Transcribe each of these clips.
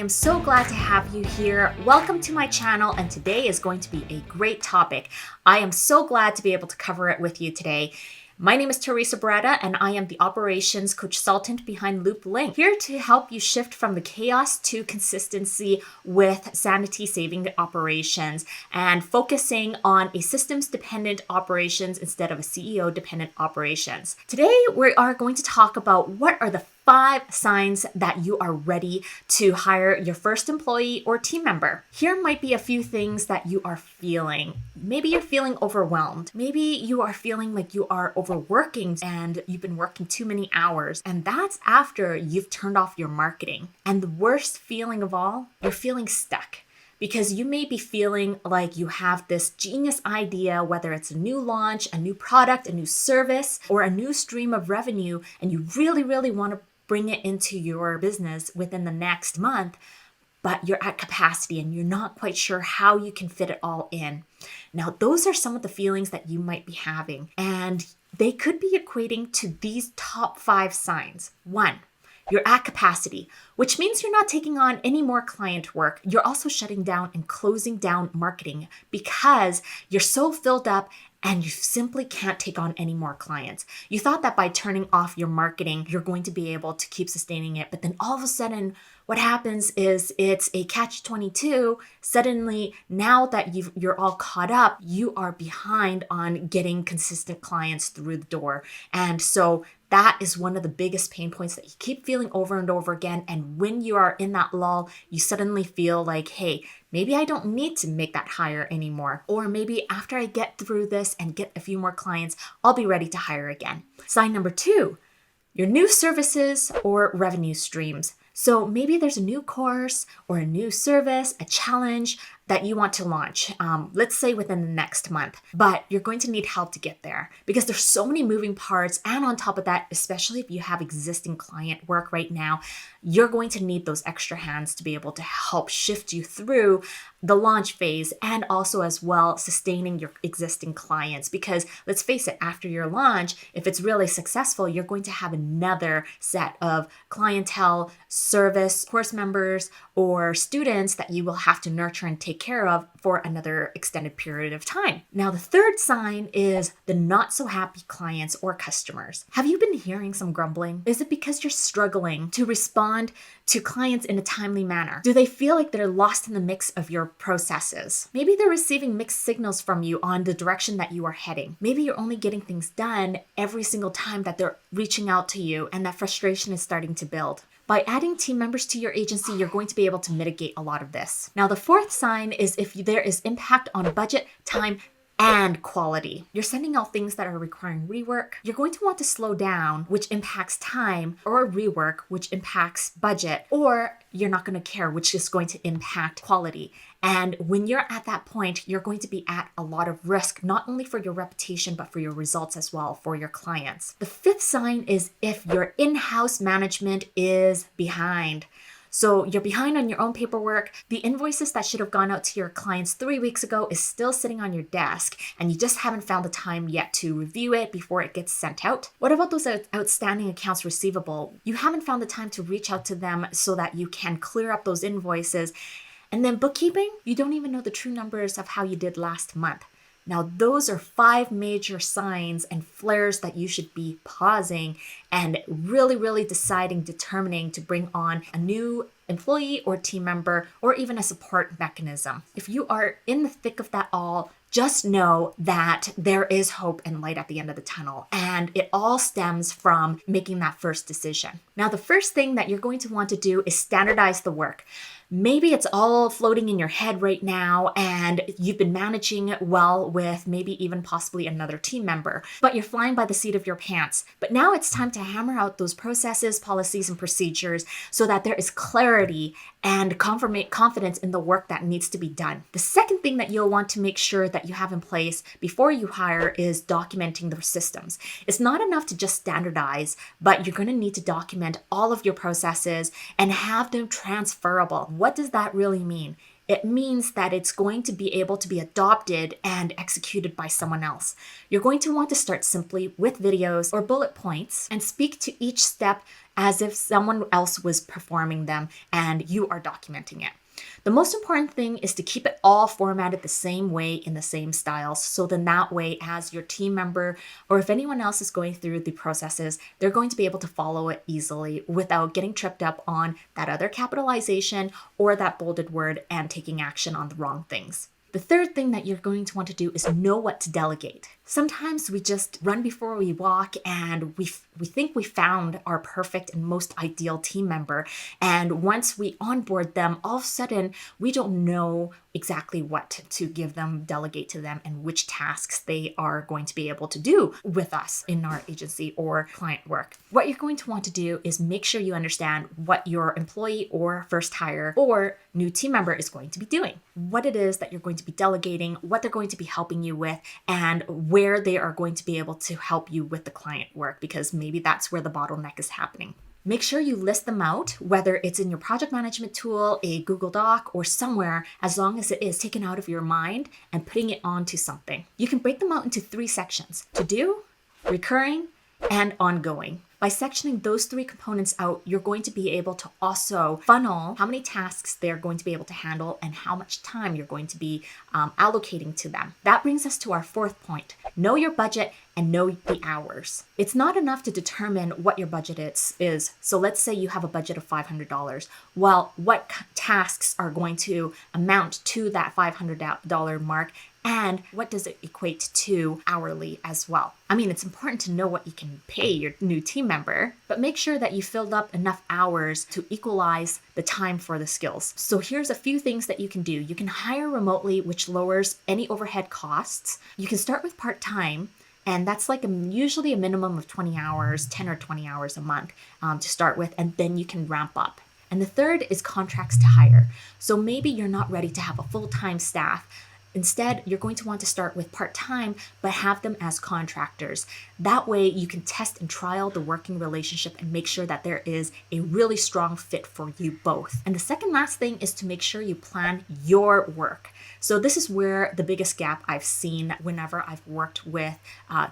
am so glad to have you here. Welcome to my channel, and today is going to be a great topic. I am so glad to be able to cover it with you today. My name is Teresa Beretta, and I am the operations consultant behind LoopLink, here to help you shift from the chaos to consistency with sanity-saving operations and focusing on a systems-dependent operations instead of a CEO-dependent operations. Today, we are going to talk about what are the 5 signs that you are ready to hire your first employee or team member. Here might be a few things that you are feeling. Maybe you're feeling overwhelmed. Maybe you are feeling like you are overworking and you've been working too many hours. And that's after you've turned off your marketing. And the worst feeling of all, you're feeling stuck. Because you may be feeling like you have this genius idea, whether it's a new launch, a new product, a new service, or a new stream of revenue, and you really want to bring it into your business within the next month, but you're at capacity and you're not quite sure how you can fit it all in. Now, those are some of the feelings that you might be having, and they could be equating to these top 5 signs. 1, you're at capacity, which means you're not taking on any more client work. You're also shutting down and closing down marketing because you're so filled up and you simply can't take on any more clients. You thought that by turning off your marketing, you're going to be able to keep sustaining it. But then all of a sudden, what happens is it's a catch-22. Suddenly, now that you're all caught up, you are behind on getting consistent clients through the door. And so that is one of the biggest pain points that you keep feeling over and over again. And when you are in that lull, you suddenly feel like, hey, maybe I don't need to make that hire anymore. Or maybe after I get through this and get a few more clients, I'll be ready to hire again. Sign number 2, your new services or revenue streams. So maybe there's a new course or a new service, a challenge that you want to launch, let's say within the next month, but you're going to need help to get there because there's so many moving parts. And on top of that, especially if you have existing client work right now, you're going to need those extra hands to be able to help shift you through the launch phase and also as well sustaining your existing clients. Because let's face it, after your launch, if it's really successful, you're going to have another set of clientele, service, course members, or students that you will have to nurture and take care of for another extended period of time. Now, the 3rd sign is the not so happy clients or customers. Have you been hearing some grumbling? Is it because you're struggling to respond to clients in a timely manner? Do they feel like they're lost in the mix of your processes? Maybe they're receiving mixed signals from you on the direction that you are heading. Maybe you're only getting things done every single time that they're reaching out to you, and that frustration is starting to build. By adding team members to your agency, you're going to be able to mitigate a lot of this. Now, the 4th sign is if there is impact on budget, time, and quality. You're sending out things that are requiring rework. You're going to want to slow down, which impacts time, or rework, which impacts budget, or you're not going to care, which is going to impact quality. And when you're at that point, you're going to be at a lot of risk, not only for your reputation, but for your results as well for your clients. The 5th sign is if your in-house management is behind. So you're behind on your own paperwork. The invoices that should have gone out to your clients 3 weeks ago is still sitting on your desk, and you just haven't found the time yet to review it before it gets sent out. What about those outstanding accounts receivable? You haven't found the time to reach out to them so that you can clear up those invoices. And then bookkeeping, you don't even know the true numbers of how you did last month. Now, those are 5 major signs and flares that you should be pausing and really determining to bring on a new employee or team member or even a support mechanism. If you are in the thick of that all, just know that there is hope and light at the end of the tunnel, and it all stems from making that first decision. Now, the first thing that you're going to want to do is standardize the work. Maybe it's all floating in your head right now and you've been managing it well with maybe even possibly another team member, but you're flying by the seat of your pants. But now it's time to hammer out those processes, policies, and procedures so that there is clarity and confidence in the work that needs to be done. The second thing that you'll want to make sure that you have in place before you hire is documenting the systems. It's not enough to just standardize, but you're going to need to document all of your processes and have them transferable. What does that really mean? it means that it's going to be able to be adopted and executed by someone else. You're going to want to start simply with videos or bullet points and speak to each step as if someone else was performing them and you are documenting it. The most important thing is to keep it all formatted the same way in the same styles. So then that way, as your team member or if anyone else is going through the processes, they're going to be able to follow it easily without getting tripped up on that other capitalization or that bolded word and taking action on the wrong things. The third thing that you're going to want to do is know what to delegate. Sometimes we just run before we walk and we think we found our perfect and most ideal team member. And once we onboard them, all of a sudden, we don't know exactly what to give them, delegate to them, and which tasks they are going to be able to do with us in our agency or client work. What you're going to want to do is make sure you understand what your employee or first hire or new team member is going to be doing, what it is that you're going to be delegating, what they're going to be helping you with, and where they are going to be able to help you with the client work, because maybe that's where the bottleneck is happening. Make sure you list them out, whether it's in your project management tool, a Google Doc, or somewhere, as long as it is taken out of your mind and putting it onto something. You can break them out into 3 sections: to do, recurring, and ongoing. By sectioning those 3 components out, you're going to be able to also funnel how many tasks they're going to be able to handle and how much time you're going to be allocating to them. That brings us to our 4th point: know your budget and know the hours. It's not enough to determine what your budget is. So let's say you have a budget of $500. Well, what tasks are going to amount to that $500 mark? And what does it equate to hourly as well? I mean, it's important to know what you can pay your new team member, but make sure that you filled up enough hours to equalize the time for the skills. So here's a few things that you can do. You can hire remotely, which lowers any overhead costs. You can start with part-time, and that's like usually a minimum of 20 hours, 10 or 20 hours a month to start with, and then you can ramp up. And the third is contracts to hire. So maybe you're not ready to have a full-time staff. Instead, you're going to want to start with part-time, but have them as contractors. That way you can test and trial the working relationship and make sure that there is a really strong fit for you both. And the second last thing is to make sure you plan your work. So this is where the biggest gap I've seen whenever I've worked with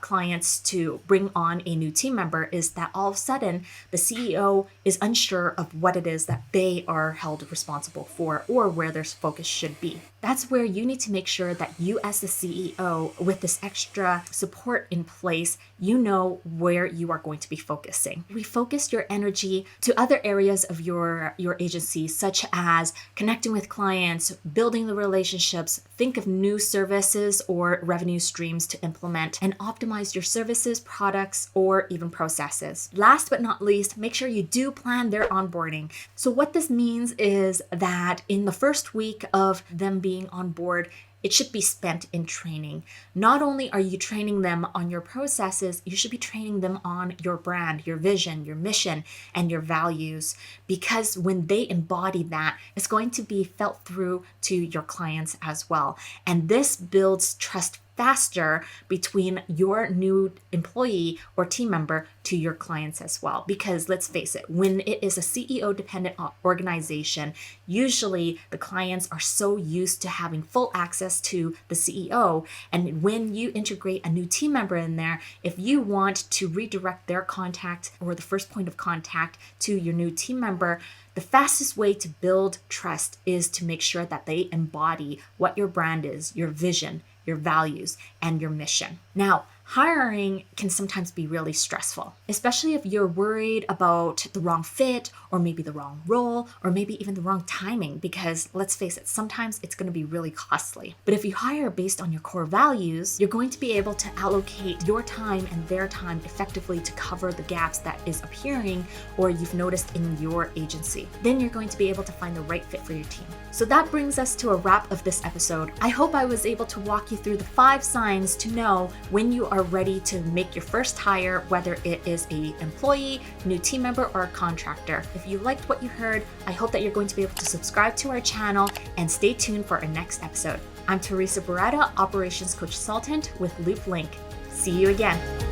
clients to bring on a new team member is that all of a sudden the CEO is unsure of what it is that they are held responsible for or where their focus should be. That's where you need to make sure that you as the CEO, with this extra support in place, you know where you are going to be focusing. Refocus your energy to other areas of your agency, such as connecting with clients, building the relationships, think of new services or revenue streams to implement, and optimize your services, products, or even processes. Last but not least, make sure you do plan their onboarding. So what this means is that in the first week of them being on board, it should be spent in training. Not only are you training them on your processes, you should be training them on your brand, your vision, your mission, and your values. Because when they embody that, it's going to be felt through to your clients as well. And this builds trust faster between your new employee or team member to your clients as well. Because let's face it, when it is a CEO dependent organization, usually the clients are so used to having full access to the CEO. And when you integrate a new team member in there, if you want to redirect their contact or the first point of contact to your new team member, the fastest way to build trust is to make sure that they embody what your brand is, your vision, your values, and your mission. Now, hiring can sometimes be really stressful, especially if you're worried about the wrong fit or maybe the wrong role or maybe even the wrong timing, because let's face it, sometimes it's going to be really costly. But if you hire based on your core values, you're going to be able to allocate your time and their time effectively to cover the gaps that is appearing or you've noticed in your agency. Then you're going to be able to find the right fit for your team. So that brings us to a wrap of this episode. I hope I was able to walk you through the 5 signs to know when you are ready to make your first hire, whether it is an employee, new team member, or a contractor. If you liked what you heard, I hope that you're going to be able to subscribe to our channel and stay tuned for our next episode. I'm Teresa Beretta, Operations Coach Consultant with LoopLink. See you again.